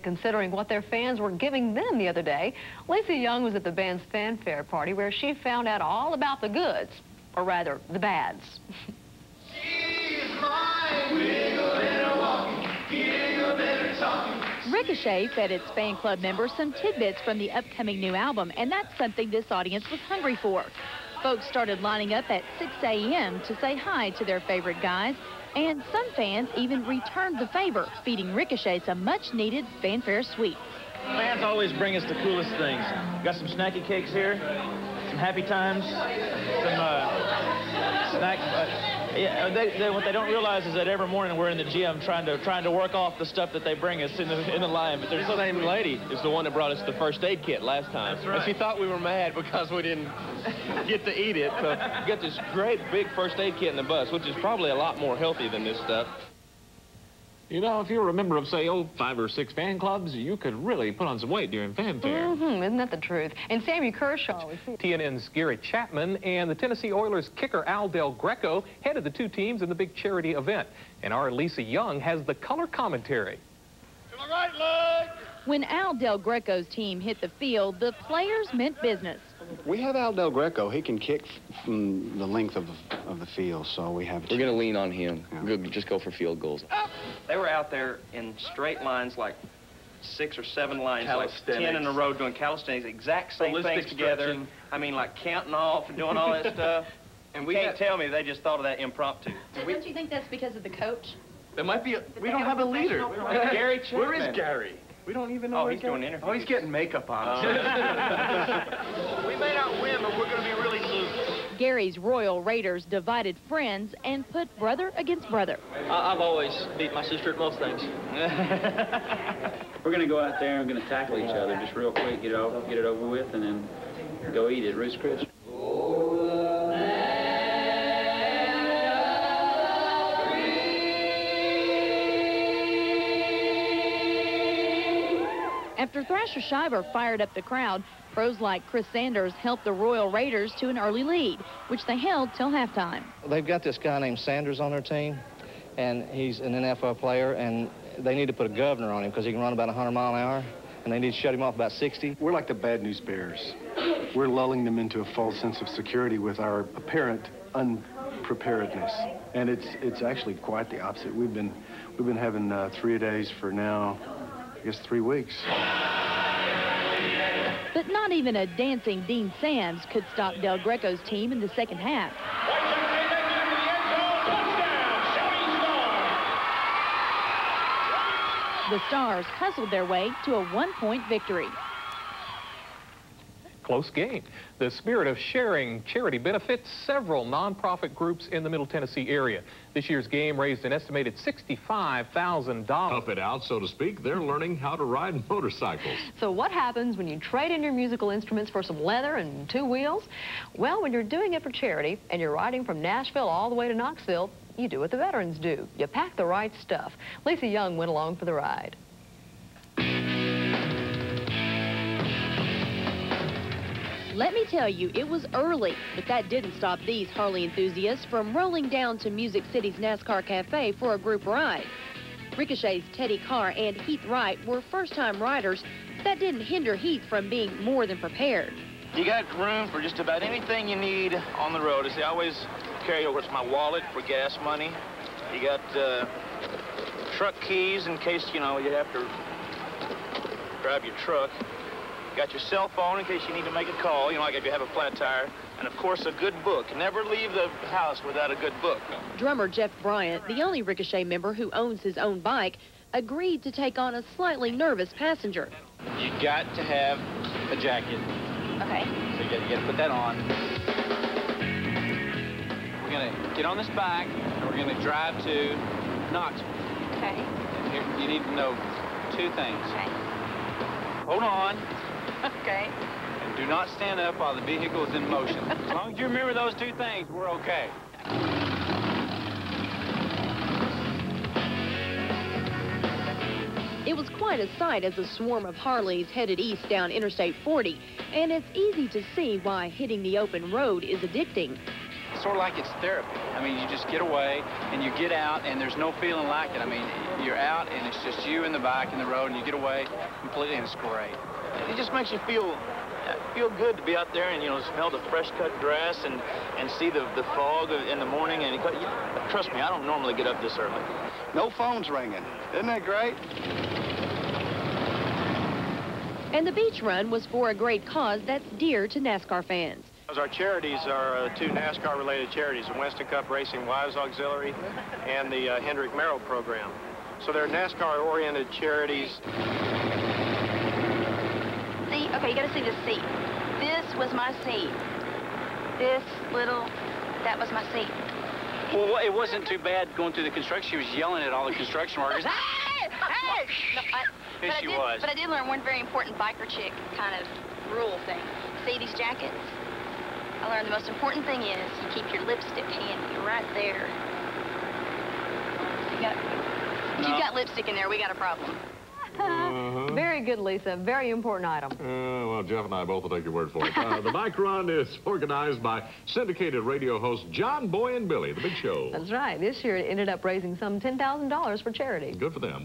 considering what their fans were giving them the other day. Lisa Young was at the band's fanfare party where she found out all about the goods, or rather, the bads. Ricochet fed its fan club members some tidbits from the upcoming new album, and that's something this audience was hungry for. Folks started lining up at 6 a.m. to say hi to their favorite guys, and some fans even returned the favor, feeding Ricochet some much-needed fanfare sweets. Fans always bring us the coolest things. Got some snacky cakes here, some happy times, some snack. What they don't realize is that every morning we're in the gym trying to work off the stuff that they bring us in the line. But there's the same lady is the one that brought us the first aid kit last time. That's right. And she thought we were mad because we didn't get to eat it. So we got this great big first aid kit in the bus, which is probably a lot more healthy than this stuff. You know, if you're a member of, say, 5 or 6 fan clubs, you could really put on some weight during fanfare. Isn't that the truth? And Sammy Kershaw. TNN's Gary Chapman and the Tennessee Oilers kicker Al Del Greco headed the two teams in the big charity event. And our Lisa Young has the color commentary. To my right leg! When Al Del Greco's team hit the field, the players meant business. We have Al Del Greco. He can kick from the length of the field, so we have. We're going to lean on him. Yeah. Just go for field goals. They were out there in straight lines, like 6 or 7 lines, like 10 in a row, doing calisthenics, exact same things together. Stretching. I mean, like counting off and doing all that stuff. And we can't tell me they just thought of that impromptu. So don't you think that's because of the coach? There might be. We don't have a leader. Gary Chapman. Where is Gary? We don't even know. Oh, he's doing interviews. Oh, he's getting makeup on. We may not win, but we're going to be really loose. Gary's Royal Raiders divided friends and put brother against brother. I've always beat my sister at most things. We're going to go out there and we're going to tackle each other just real quick, get it over with, and then go eat it. Roost Chris. After Thrasher Shiver fired up the crowd, pros like Chris Sanders helped the Royal Raiders to an early lead, which they held till halftime. They've got this guy named Sanders on their team, and he's an NFL player, and they need to put a governor on him because he can run about 100 miles an hour, and they need to shut him off about 60. We're like the bad news bears. We're lulling them into a false sense of security with our apparent unpreparedness, and it's actually quite the opposite. We've been having 3-a-days for now, I guess 3 weeks. But not even a dancing Dean Sams could stop Del Greco's team in the second half. The Stars hustled their way to a 1-point victory. Close game. The spirit of sharing charity benefits several nonprofit groups in the Middle Tennessee area. This year's game raised an estimated $65,000. Tough it out, so to speak. They're learning how to ride motorcycles. So what happens when you trade in your musical instruments for some leather and 2 wheels? Well, when you're doing it for charity and you're riding from Nashville all the way to Knoxville, you do what the veterans do. You pack the right stuff. Lisa Young went along for the ride. Let me tell you, it was early, but that didn't stop these Harley enthusiasts from rolling down to Music City's NASCAR Cafe for a group ride. Ricochet's Teddy Carr and Heath Wright were first-time riders. That didn't hinder Heath from being more than prepared. You got room for just about anything you need on the road. I always carry over my wallet for gas money. You got truck keys in case, you have to drive your truck. Got your cell phone in case you need to make a call, like if you have a flat tire. And, of course, a good book. Never leave the house without a good book. Drummer Jeff Bryant, the only Ricochet member who owns his own bike, agreed to take on a slightly nervous passenger. You got to have a jacket. Okay. So you got to put that on. We're going to get on this bike, and we're going to drive to Knoxville. Okay. And here, you need to know 2 things. Okay. Hold on. Okay. And do not stand up while the vehicle is in motion. As long as you remember those 2 things, we're okay. It was quite a sight as a swarm of Harleys headed east down Interstate 40, and it's easy to see why hitting the open road is addicting. sort of like it's therapy. I mean, you just get away and you get out, and there's no feeling like it. I mean, you're out and it's just you and the bike and the road, and you get away completely, and it's great. It just makes you feel good to be out there and, you know, smell the fresh cut grass and see the fog in the morning. And trust me, I don't normally get up this early. No phones ringing. Isn't that great? And the beach run was for a great cause that's dear to NASCAR fans. Our charities are two NASCAR-related charities, the Winston Cup Racing Wives Auxiliary and the Hendrick Merrill program. So they're NASCAR-oriented charities. See, okay, you got to see this seat. This was my seat. That was my seat. Well, it wasn't too bad going through the construction. She was yelling at all the construction workers. Hey! Hey! No, but I did learn one very important biker chick kind of rule thing. See these jackets? I learned the most important thing is you keep your lipstick handy right there. If you've got lipstick in there, we got a problem. Very good, Lisa. Very important item. Well, Jeff and I both will take your word for it. The bike run is organized by syndicated radio hosts John, Boy, and Billy, The Big Show. That's right. This year it ended up raising some $10,000 for charity. Good for them.